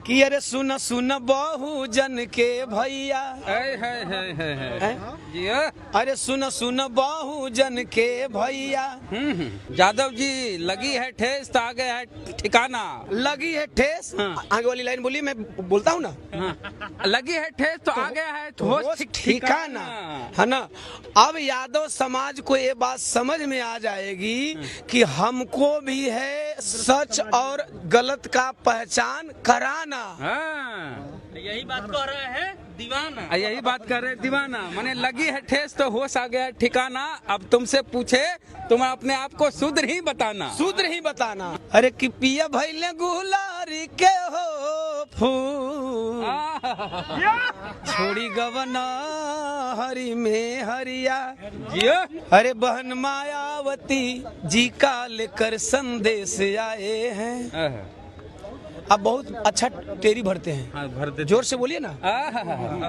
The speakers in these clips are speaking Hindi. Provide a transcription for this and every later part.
कि अरे सुन सुन बहु जन के भैया, अरे सुन सुन बहु जन के भैया। यादव जी, लगी है ठेस तो आगे है ठिकाना। लगी है ठेस, आगे वाली लाइन बोली, मैं बोलता हूँ ना। लगी है ठेस तो आगे है ठोस ठिकाना, है ना। अब यादव समाज को ये बात समझ में आ जाएगी कि हमको भी है सच और गलत का पहचान कराना। यही बात कह रहे हैं दीवाना, यही बात कर रहे हैं दीवाना। माने लगी है ठेस तो होश आ गया ठिकाना। अब तुमसे पूछे तुम अपने आप को शूद्र ही बताना, शूद्र ही बताना। अरे कि पिया भैले गुलारी के हो फूल, छोड़ी गवना हरी में हरिया। अरे बहन मायावती जी का लेकर संदेश आए हैं। अब बहुत अच्छा टेरी भरते हैं। भरते, जोर से बोलिए ना।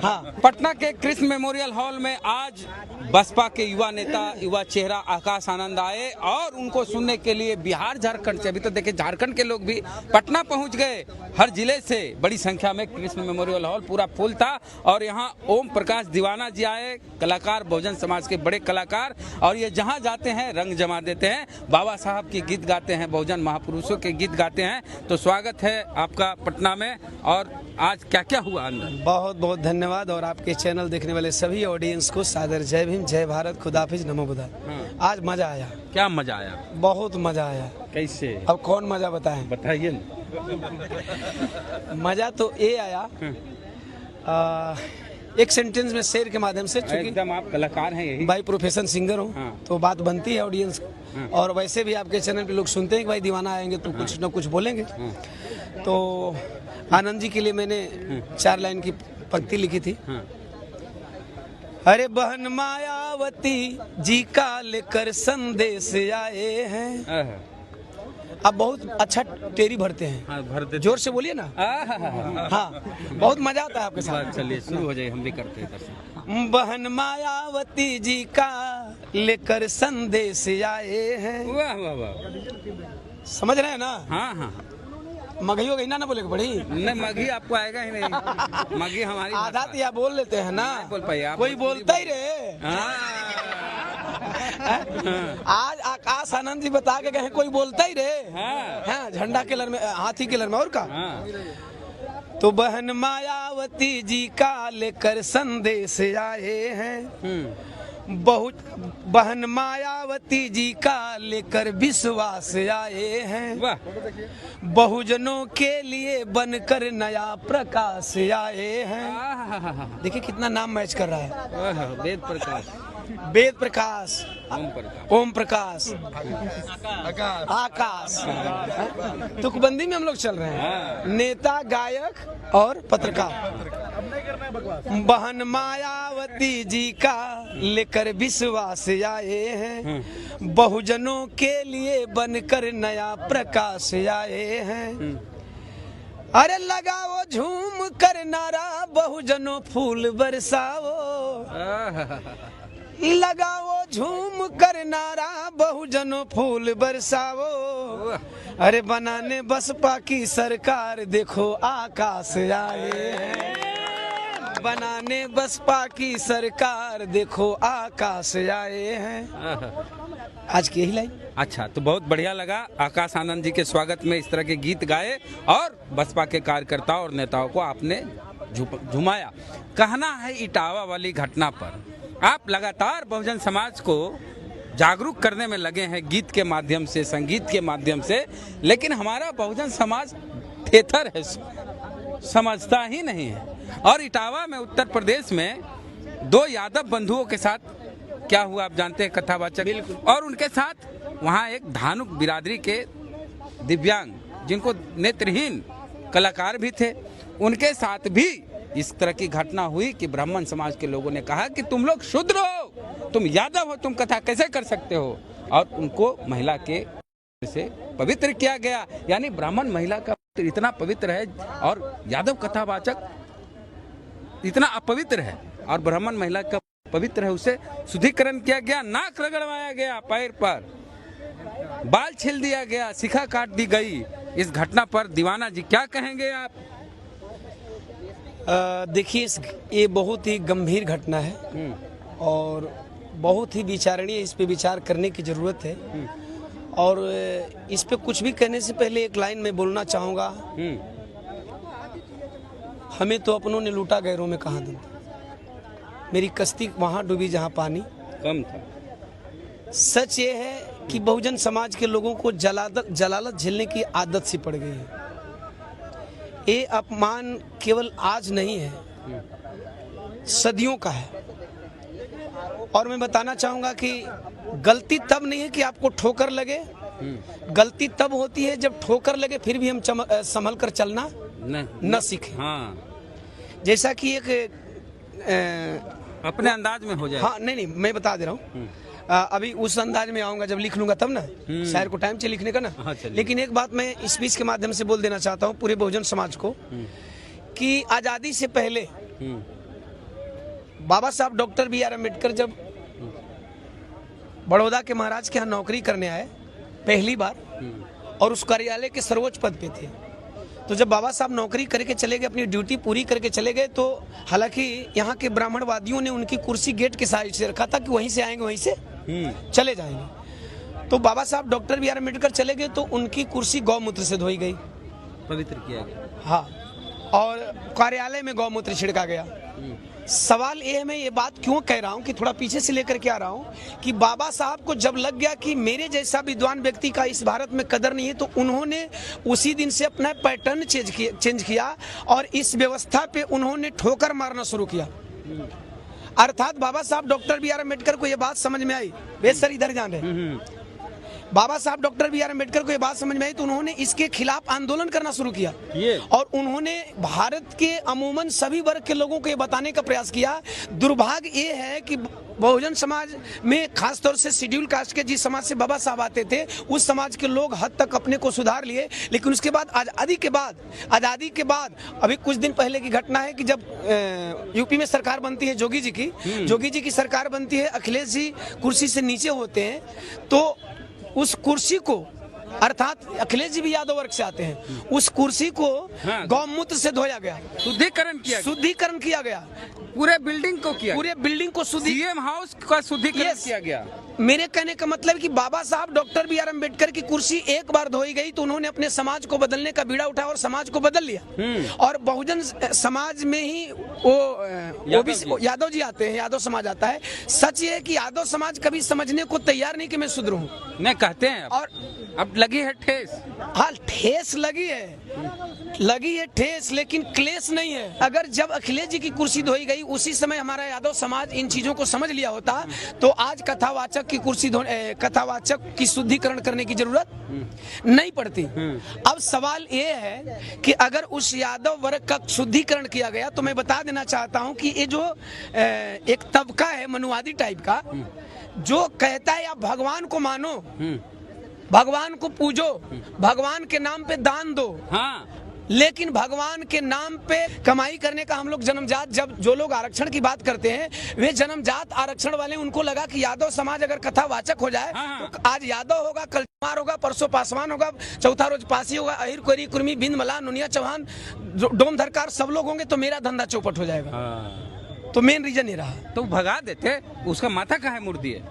हाँ, पटना के कृष्ण मेमोरियल हॉल में आज बसपा के युवा नेता, युवा चेहरा आकाश आनंद आए और उनको सुनने के लिए बिहार झारखंड से, अभी तो देखिए झारखंड के लोग भी पटना पहुंच गए। हर जिले से बड़ी संख्या में कृष्ण मेमोरियल हॉल पूरा फुल था और यहाँ ओम प्रकाश दीवाना जी आए, कलाकार, बहुजन समाज के बड़े कलाकार। और ये जहाँ जाते हैं रंग जमा देते हैं, बाबा साहब के गीत गाते हैं, बहुजन महापुरुषों के गीत गाते हैं। तो स्वागत है आपका पटना में। और आज क्या क्या हुआ अंदर? बहुत बहुत धन्यवाद और आपके चैनल देखने वाले सभी ऑडियंस को सादर जय भीम, जय भारत, खुदाफिज, नमो बुद्धा। आज मजा आया। क्या मजा आया? बहुत मजा आया। कैसे? अब कौन मजा बताएं? बताइए ना। मजा तो ये आया, एक सेंटेंस में शेर के माध्यम से, एकदम आप कलाकार हैं, यही भाई प्रोफेशन सिंगर हूँ। तो बात बनती है ऑडियंस। और वैसे भी आपके चैनल पे लोग सुनते हैं कि भाई दीवाना आएंगे तो कुछ न कुछ बोलेंगे। तो आनंद जी के लिए मैंने 4 लाइन की पंक्ति लिखी थी। अरे बहन मायावती जी का लेकर संदेश आए हैं। अब बहुत अच्छा टेरी भरते हैं। भरते, जोर से बोलिए ना। हाँ, बहुत मजा आता है आपके साथ। चलिए शुरू हो जाए, हम भी करते हैं। बहन मायावती जी का लेकर संदेश आए हैं। वाह वाह वाह, समझ रहे हैं ना? हाँ हाँ। मगही हो गई ना बोले पड़ी। नहीं, मगही आपको आएगा ही नहीं। मगही हमारी आधा तो या बोल लेते हैं ना। बोल पाइए आप? कोई बोलता ही रहे। आज आकाश आनंद जी बता के गए, कोई बोलता ही रहे। हाँ, झंडा के लर में, हाथी के लर में, और का। तो बहन मायावती जी का लेकर संदेश आए हैं। बहुत बहन मायावती जी का लेकर विश्वास आए हैं। बहुजनों के लिए बनकर नया प्रकाश आए हैं। देखिए कितना नाम मैच कर रहा है। वेद प्रकाश, वेद प्रकाश, ओम प्रकाश, आकाश। तुकबंदी में हम लोग चल रहे हैं, नेता, गायक और पत्रकार। बहन मायावती जी का लेकर विश्वास आए हैं। बहुजनों के लिए बनकर नया प्रकाश आए हैं। अरे लगाओ झूम कर नारा, बहुजनों फूल बरसाओ। लगाओ झूम कर नारा, बहुजनों फूल बरसाओ। अरे बनाने बसपा की सरकार, देखो आकाश आए हैं। बनाने बसपा की सरकार, देखो आकाश आए हैं। आज की यही लाइन। अच्छा, तो बहुत बढ़िया लगा। आकाश आनंद जी के स्वागत में इस तरह के गीत गाए और बसपा के कार्यकर्ताओं और नेताओं को आपने झुमाया। कहना है इटावा वाली घटना पर आप लगातार बहुजन समाज को जागरूक करने में लगे हैं, गीत के माध्यम से, संगीत के माध्यम से। लेकिन हमारा बहुजन समाज थेथर है, समझता ही नहीं है। और इटावा में, उत्तर प्रदेश में 2 यादव बंधुओं के साथ क्या हुआ आप जानते हैं, कथावाचक। और उनके साथ वहाँ एक धानुक बिरादरी के दिव्यांग, जिनको नेत्रहीन कलाकार भी थे, उनके साथ भी इस तरह की घटना हुई कि ब्राह्मण समाज के लोगों ने कहा कि तुम लोग शूद्र हो, तुम यादव हो, तुम कथा कैसे कर सकते हो। और उनको महिला के से पवित्र किया गया। यानी ब्राह्मण महिला का इतना पवित्र है और यादव कथावाचक इतना अपवित्र है, और ब्राह्मण महिला का पवित्र है, उसे शुद्धिकरण किया गया, नाक रगड़वाया गया, पैर पर बाल छील दिया गया, शिखा काट दी गई। इस घटना पर दीवाना जी क्या कहेंगे आप? देखिए ये बहुत ही गंभीर घटना है और बहुत ही विचारणीय, इस पे विचार करने की ज़रूरत है। और इस पे कुछ भी कहने से पहले एक लाइन में बोलना चाहूँगा, हमें तो अपनों ने लूटा गैरों में कहाँ दम। मेरी कश्ती वहाँ डूबी जहाँ पानी कम था। सच ये है कि बहुजन समाज के लोगों को जलालत झेलने की आदत सी पड़ गई है। ये अपमान केवल आज नहीं है, सदियों का है। और मैं बताना चाहूँगा कि गलती तब नहीं है कि आपको ठोकर लगे, गलती तब होती है जब ठोकर लगे फिर भी हम संभल कर चलना न सीखें। हाँ। जैसा कि एक अपने अंदाज में हो जाए। हाँ नहीं मैं बता दे रहा हूँ, अभी उस अंदाज में आऊंगा जब लिख लूंगा तब ना, शायर को टाइम चाहिए लिखने का ना। हाँ, लेकिन एक बात मैं स्पीच के माध्यम से बोल देना चाहता हूँ पूरे बहुजन समाज को कि आज़ादी से पहले बाबा साहब डॉक्टर B.R. अम्बेडकर जब बड़ौदा के महाराज के यहाँ नौकरी करने आए पहली बार और उस कार्यालय के सर्वोच्च पद पे थे, तो जब बाबा साहब नौकरी करके चले गए, अपनी ड्यूटी पूरी करके चले गए, तो हालांकि यहाँ के ब्राह्मणवादियों ने उनकी कुर्सी गेट के साइड से रखा था कि वहीं से आएंगे वहीं से चले जाएंगे। तो बाबा साहब डॉक्टर B.R. अम्बेडकर चले गए तो उनकी कुर्सी गौमूत्र से धोई गई, पवित्र किया गया। हाँ, और कार्यालय में गौमूत्र छिड़का गया। सवाल ये है, मैं ये बात क्यों कह रहा हूँ कि थोड़ा पीछे से लेकर के आ रहा हूँ कि बाबा साहब को जब लग गया कि मेरे जैसा विद्वान व्यक्ति का इस भारत में कदर नहीं है, तो उन्होंने उसी दिन से अपना पैटर्न चेंज किया और इस व्यवस्था पे उन्होंने ठोकर मारना शुरू किया। अर्थात बाबा साहब डॉक्टर B.R. अम्बेडकर को ये बात समझ में आई, बेसर इधर जान रहे, बाबा साहब डॉक्टर B.R. अम्बेडकर को ये बात समझ में आई तो उन्होंने इसके खिलाफ आंदोलन करना शुरू किया और उन्होंने भारत के अमूमन सभी वर्ग के लोगों को ये बताने का प्रयास किया। दुर्भाग्य ये है कि बहुजन समाज में खासतौर से शेड्यूल कास्ट के जिस समाज से बाबा साहब आते थे उस समाज के लोग हद तक अपने को सुधार लिए, लेकिन उसके बाद आज़ादी के बाद अभी कुछ दिन पहले की घटना है कि जब यूपी में सरकार बनती है जोगी जी की सरकार बनती है, अखिलेश जी कुर्सी से नीचे होते हैं, तो उस कुर्सी को, अर्थात अखिलेश जी भी यादव वर्ग से आते हैं, उस कुर्सी को गौमूत्र से धोया गया, शुद्धिकरण किया गया, पूरे बिल्डिंग को सीएम हाउस का शुद्धिकरण किया गया। मेरे कहने का मतलब कि बाबा साहब डॉक्टर B.R. अम्बेडकर की कुर्सी एक बार धोई गई तो उन्होंने अपने समाज को बदलने का बीड़ा उठाया और समाज को बदल लिया। और बहुजन समाज में ही वो यादव जी आते हैं, यादव समाज आता है। सच ये है कि यादव समाज कभी समझने को तैयार नहीं कि मैं शुद्र हूँ, नहीं कहते हैं। और अब लगी है ठेस, हाँ ठेस लगी है ठेस, लेकिन क्लेश नहीं है। अगर जब अखिलेश जी की कुर्सी धोई गई उसी समय हमारा यादव समाज इन चीजों को समझ लिया होता तो आज कथावाचक की कुर्सी कथावाचक की शुद्धिकरण करने की जरूरत नहीं पड़ती। अब सवाल ये है कि अगर उस यादव वर्ग का शुद्धिकरण किया गया तो मैं बता देना चाहता हूं कि ये जो एक तबका है मनुवादी टाइप का जो कहता है आप भगवान को मानो, भगवान को पूजो, भगवान के नाम पे दान दो, लेकिन भगवान के नाम पे कमाई करने का हम लोग जन्मजात, जब जो लोग आरक्षण की बात करते हैं वे जन्मजात आरक्षण वाले, उनको लगा कि यादव समाज अगर कथावाचक हो जाए तो आज यादव होगा, कल कुमार होगा, परसों पासवान होगा, चौथा रोज पासी होगा, अहिर कोरी कुर्मी बिंद मलान नुनिया चौहान डोम धरकार सब लोग होंगे तो मेरा धंधा चौपट हो जाएगा। तो मेन रीजन ये रहा। तो भगा देते, उसका माथा कहाँ मुड़ दिए।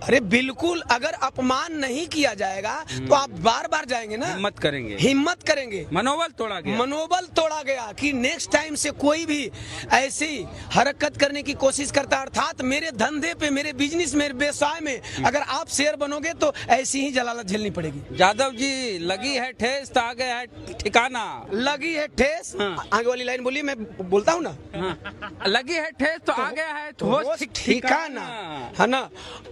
अरे बिल्कुल, अगर अपमान नहीं किया जाएगा तो आप बार बार जाएंगे ना, हिम्मत करेंगे। मनोबल तोड़ा गया कि नेक्स्ट टाइम से कोई भी ऐसी हरकत करने की कोशिश करता, अर्थात मेरे धंधे पे, मेरे बिजनेस में, व्यवसाय में अगर आप शेयर बनोगे तो ऐसी ही जलालत झेलनी पड़ेगी। यादव जी लगी है ठेस तो आगे है ठिकाना, लगी है ठेस। आगे वाली लाइन बोलिए, मैं बोलता हूँ ना। लगी है ठेस तो आगे है ठिकाना, है ना।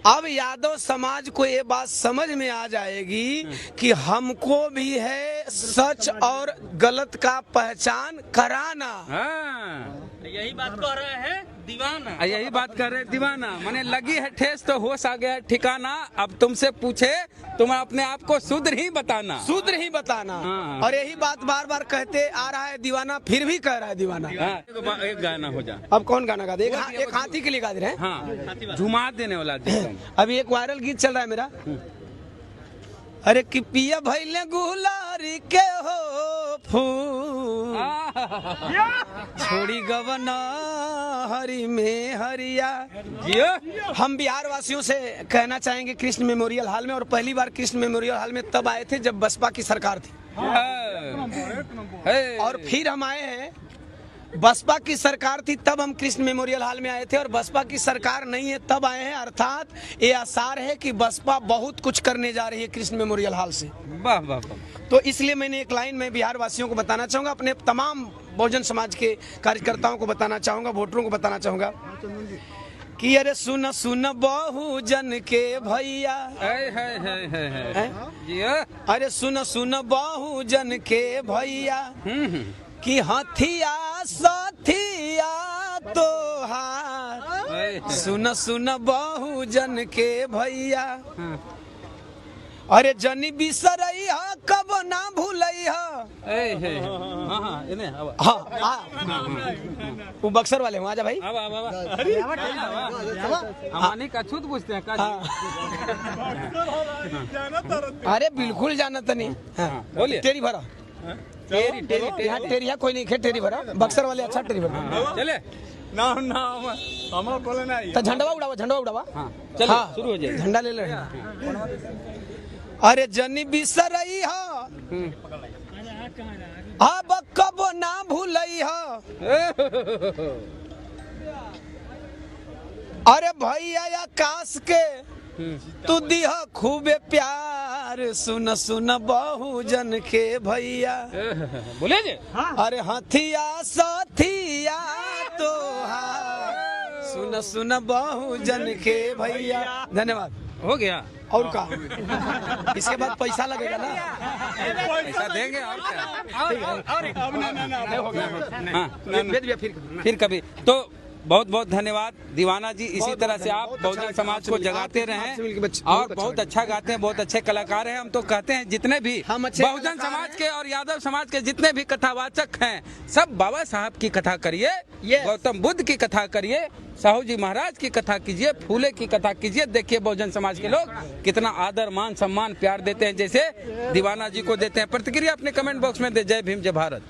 अब यादव समाज को ये बात समझ में आ जाएगी कि हमको भी है सच और गलत का पहचान कराना। यही बात कर रहे हैं दीवाना, माने लगी है ठेस तो होश आ गया ठिकाना। अब तुमसे पूछे तुम अपने आप को शुद्र ही बताना। और यही बात बार बार कहते आ रहा है दीवाना, फिर भी कह रहा है दीवाना। एक गाना हो जा। अब कौन गाना गा दे? एक हाथी के लिए गा दे रहे हैं, झुमा देने वाला। अभी एक वायरल गीत चल रहा है मेरा, अरे कि पिया भैले गुलारी के हो फूल छोड़ी गवना हरी में हरिया। हम बिहार वासियों से कहना चाहेंगे कृष्ण मेमोरियल हॉल में, और पहली बार कृष्ण मेमोरियल हॉल में तब आए थे जब बसपा की सरकार थी, और फिर हम आए हैं बसपा की सरकार थी तब हम कृष्ण मेमोरियल हॉल में आए थे, और बसपा की सरकार नहीं है तब आए हैं। अर्थात ये आसार है कि बसपा बहुत कुछ करने जा रही है कृष्ण मेमोरियल हॉल से। वाह वाह वाह। तो इसलिए मैंने एक लाइन में बिहार वासियों को बताना चाहूंगा, अपने तमाम बहुजन समाज के कार्यकर्ताओं को बताना चाहूंगा, वोटरों को बताना चाहूंगा कि अरे सुन सुन बहुजन के भैया, अरे सुन सुन बहुजन के भैया कि हथिया सथिया तोहार। सुन सुन बहुजन के भैया, अरे जनी बिसरई हा कब ना भूलई हा। हाँ वो बक्सर वाले वहाँ जा भाई। अछूत पूछते हैं। अरे बिल्कुल जाना तो नहीं। बोलिए। टेरी भरा यहाँ टेरिया कोई नहीं खे, टेरी भरा बक्सर वाले अच्छा टेरी भरा। चले ना हमारा बोले ना तो झंडा उड़ावा, झंडा उड़ावा। चलो शुरू हो जाए। झंडा ले ले। अरे जनी बिसरई हा अब कब ना भूलई हा। अरे भैया आकाश के तू दिह खूबे प्यार। सुन सुन बहुजन के भैया, बोले जे। अरे हथिया सथिया तोहार। सुन सुन बहुजन के भैया। धन्यवाद। हो गया। और का इसके बाद पैसा लगेगा ना? पैसा देंगे और क्या। फिर कभी। तो बहुत बहुत धन्यवाद दीवाना जी। इसी तरह से आप बहुजन समाज को जगाते रहें, और बहुत अच्छा गाते हैं, बहुत अच्छे कलाकार हैं। हम तो कहते हैं जितने भी बहुजन समाज के और यादव समाज के जितने भी कथावाचक हैं, सब बाबा साहब की कथा करिए, गौतम बुद्ध की कथा करिए, साहू जी महाराज की कथा कीजिए, फूले की कथा कीजिए। देखिए बहुजन समाज के लोग कितना आदर मान सम्मान प्यार देते हैं, जैसे दीवाना जी को देते हैं। प्रतिक्रिया अपने कमेंट बॉक्स में दे। जय भीम, जय भारत।